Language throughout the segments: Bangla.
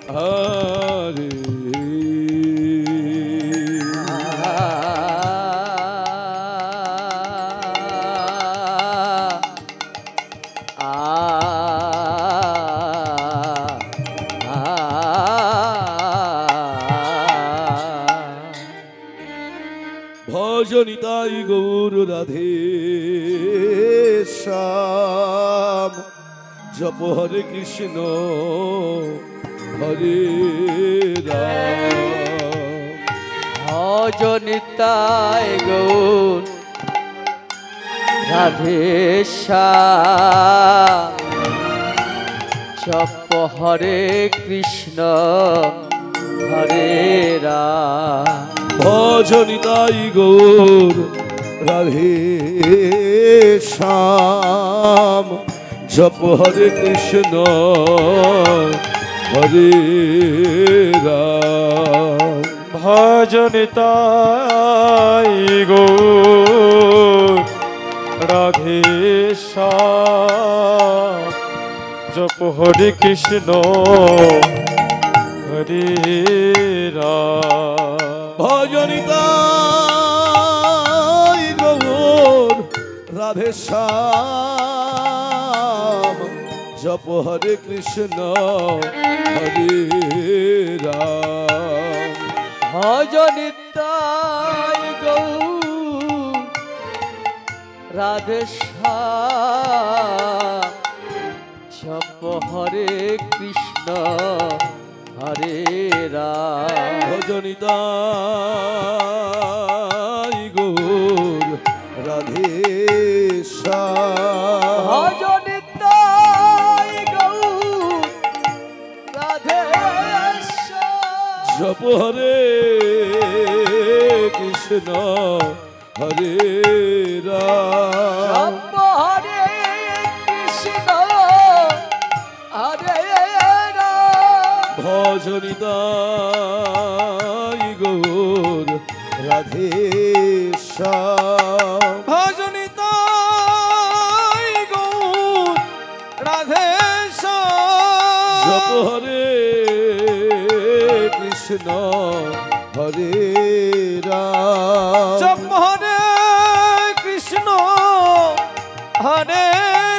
হরে ভজনিতাই গৌর রাধে শ্যাম জপ হরে কৃষ্ণ হরে রাম ভজনিতাই গৌর রাধে শ্যাম জপ হরে কৃষ্ণ হরে রাম ভজনিতাই গৌর রাধে শ্যাম জপ হরে কৃষ্ণ হরে রাম ভজনিতাই গৌর রাধে শ্যাম জপ হরে কৃষ্ণ হরে রাম ভজনিতাই গৌর রাধে শ্যাম জপ হরে কৃষ্ণ হরে রাম ভজনিতাই গৌর রাধে শ্যাম জপ হরে কৃষ্ণ হরে রাম ভজনিতাই গৌর রাধে শ্যাম ভজনিতাই গৌর রাধে শ্যাম জপ হরে কৃষ্ণ হরে রাম জপ হরে কৃষ্ণ হরে রাম ভজনিতাই গৌর রাধে শ্যাম ভজনিতাই গৌর রাধে শ্যাম জপ হরে কৃষ্ণ হরে রাম জপ হরে কৃষ্ণ হরে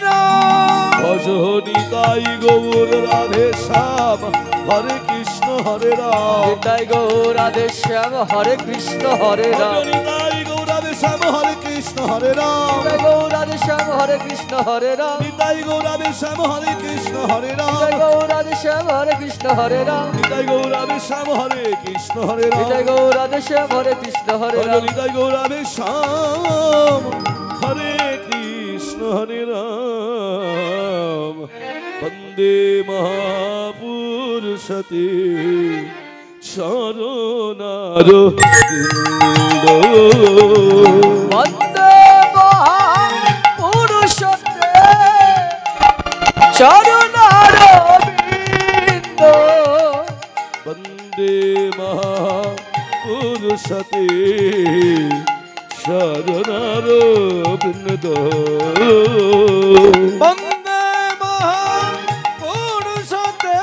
রাম ভজনিতাই গৌর রাধে শ্যাম হরে কৃষ্ণ হরে রাম নিতাই গৌর রাধে শ্যাম হরে কৃষ্ণ হরে রাম ভজনিতাই গৌর রাধে শ্যাম হরে কৃষ্ণ হরে রাম নিতাই গৌর রাধে শ্যাম হরে কৃষ্ণ হরে রাম নিতাই গৌর রাধে শ্যাম হরে কৃষ্ণ হরে রাম নিতাই গৌর রাধে শ্যাম হরে কৃষ্ণ হরে রাম নিতাই গৌর রাধে শ্যাম হরে কৃষ্ণ হরে রাম নিতাই গৌর রাধে শ্যাম হরে কৃষ্ণ হরে রাম নিতাই গৌর রাধে শ্যাম হরে কৃষ্ণ হরে রাম বন্দে মহাপুরুষতে চরণার বন্দে মহাপুরুষতে চরণারবিন্দ বন্দে মহাপুরুষতে চরণার বৃন্দ বন্দে মহাপুরুষতে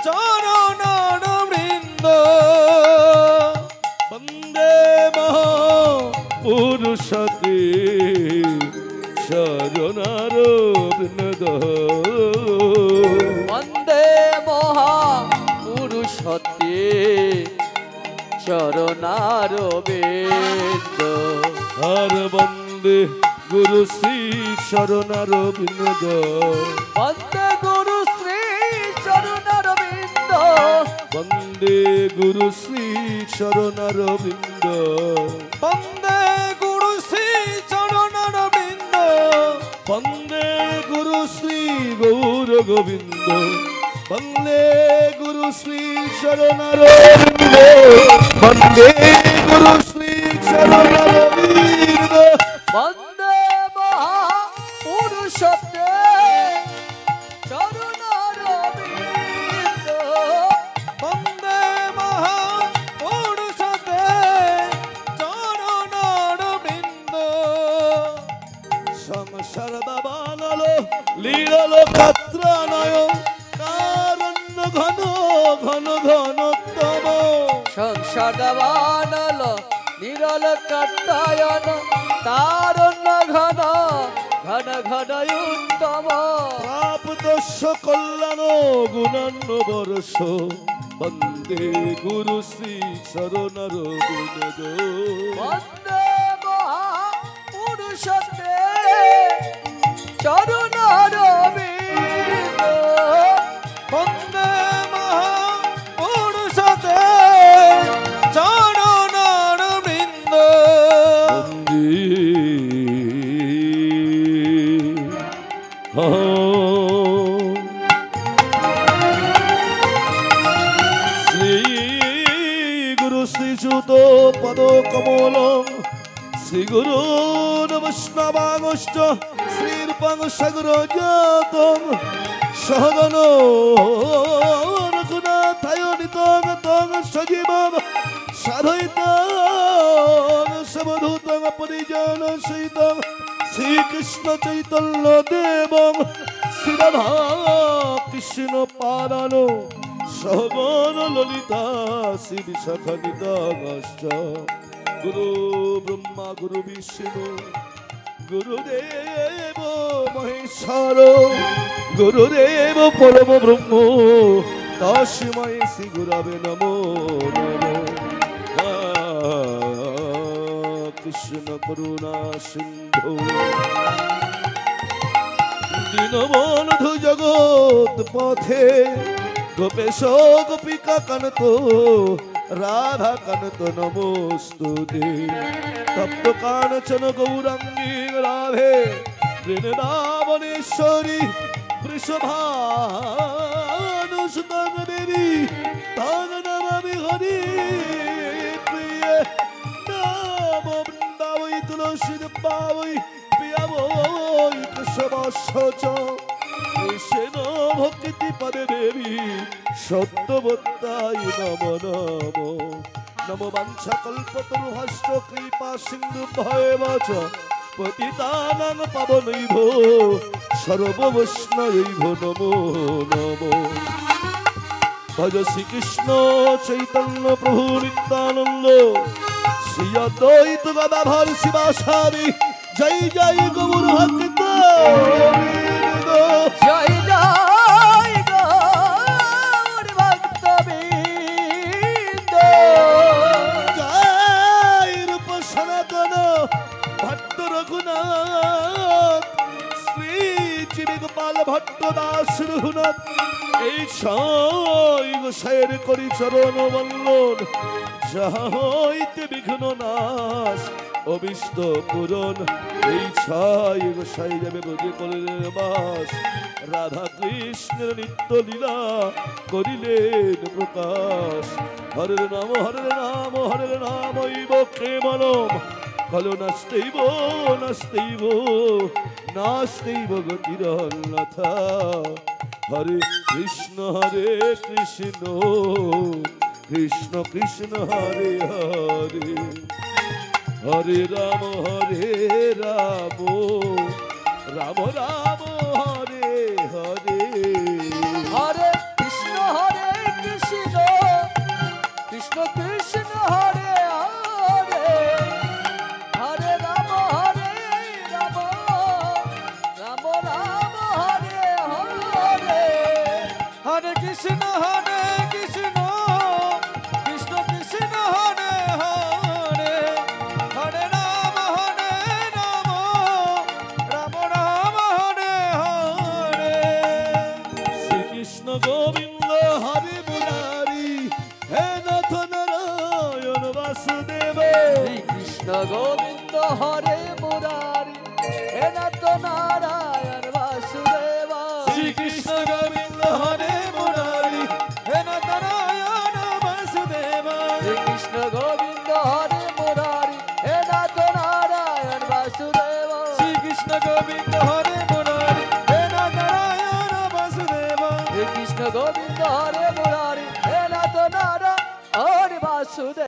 চরণার বৃন্দ বন্দে মহাপুরুষতে চরণার বৃন্দ বন্দে মহাপুরুষতে চরণারবিন্দ আর বন্দে গুরু শ্রী চরণার বৃন্দ বন্দে গুরু শ্রী চরণারবিন্দ বন্দে গুরু শ্রী চরণার বৃন্দ বন্দে গুরু শ্রী চরণার বৃন্দ বন্দে গুরু শ্রী গৌর গোবিন্দ বন্দে গুরু শ্রী চরণার বৃন্দ বন্দে গুরু শ্রী চরণার বৃন্দ বন্দে মহাপুরুষতে চরণারবিন্দ বন্দে মহাপুরুষতে চরণার বৃন্দ সংসার দাবানল লীলল কাত্রানয় কারণ্য ঘন ঘন ঘনতম সংসার দাবানল নিরল কাত্তায়ন তারণ্য ঘন ঘন ঘন উত্তম প্রাপ্তস্য কল্যাণ গুণান্ন বর্ষ বন্দে গুরু শ্রী চরণর গুণজ বন্দে মহাপুরুষতে চরণ রবিন্দ বন্দে মহাপুরুষতে চরণার বৃন্দ শ্রী গুরু শ্রীযুত পদ কমলং শ্রী গুরু বৈষ্ণবাংশ্চ শ্রীরূপং সাগরজাতং সহগণ রঘুনাথায়নিতং তং সজীবং সাধয়িতং সবধূতং পরিজন সহিতং শ্রীকৃষ্ণ চৈতন্য দেবং শ্রী রাধা কৃষ্ণ পাদান সহগণ ললিতা শ্রী বিশাখানিতাশ্চ গুরু ব্রহ্মা গুরু বিষ্ণু গুরুদেব মহেশ্বর গুরুদেব পরম ব্রহ্ম তস্মৈ শ্রী গুরবে নমো নমো কৃষ্ণ করুণা সিন্ধু দীনবন্ধু জগৎ পথে গোপেশ গোপিকা কান্ত রাধা কান্ত নমস্তুতে তপ্ত কাঞ্চন গৌরাঙ্গী রাধে বৃন্দাবনেশ্বরী বৃষভানুসুতং দেবী তং নমামি হরি প্রিয়ে নাম বৃন্দাবৈ তুলসী পাবৈ প্রিয়া বৈ কেশবস্য কৃষ্ণ ভক্তি পদে দেবী সত্যবত্তায় নম নম নম বাঞ্ছা কল্পতরুহস্ত কৃপা সিন্ধু ভয়েব চ পতিতানাং পাবনৈভ সর্ববৈষ্ণবৈভ নমো নমো ভজ শ্রীকৃষ্ণ চৈতন্য প্রভু নিত্যানন্দ শ্রী অদ্বৈত গদাধর শিবাসাদি জয় জয় গৌর ভক্ত জয় জয় গৌর ভক্তবৃন্দ জয় রূপ সনাতন ভট্ট রঘুনাথ শ্রী জীবী গোপাল ভট্ট দাস রঘুনাথ এই ছয় গোসাইয়ের করি চরণ বন্দন যাহা হইতে বিঘ্ন নাশ অবিষ্ট পূরণ এই ছয় গোসাই যাবে ব্রজে করিলেন বাস রাধা কৃষ্ণের নিত্য লীলা করিলেন প্রকাশ হরের নাম হরের নাম হরের নাম ইব কেবলম খলো নাস্তেইব নাস্তেইব নাস্তেইব গতিরন্যথা হরে কৃষ্ণ কৃষ্ণ কৃষ্ণ হরে হরে হরে রাম রাম রাম হরে হরে হরে কৃষ্ণ কৃষ্ণ কৃষ্ণ হরে হরে হরে রাম রাম রাম রাম হরে হরে হরে কৃষ্ণ কৃষ্ণ কৃষ্ণ কৃষ্ণ হরে হরে হরে রাম রাম রাম হরে হরে শ্রীকৃষ্ণ গোবিন্দ হরে মুরারি হে নাথ নারায়ণ বাসুদেব কৃষ্ণ গোবিন্দ হরে মুরারি হে নাথ নারায়ণ বাসুদেব শ্রীকৃষ্ণ গোবিন্দ হরে মুরারি হে নারায়ণ বাসুদেব কৃষ্ণ গোবিন্দ হরে মুরারি হে নাথ নারায়ণ বাসুদেব শ্রীকৃষ্ণ গোবিন্দ হরে মুরারি হে নারায়ণ বাসুদেব কৃষ্ণ গোবিন্দ হরে মুরারি হে নাথ নারায়ণ বাসুদেব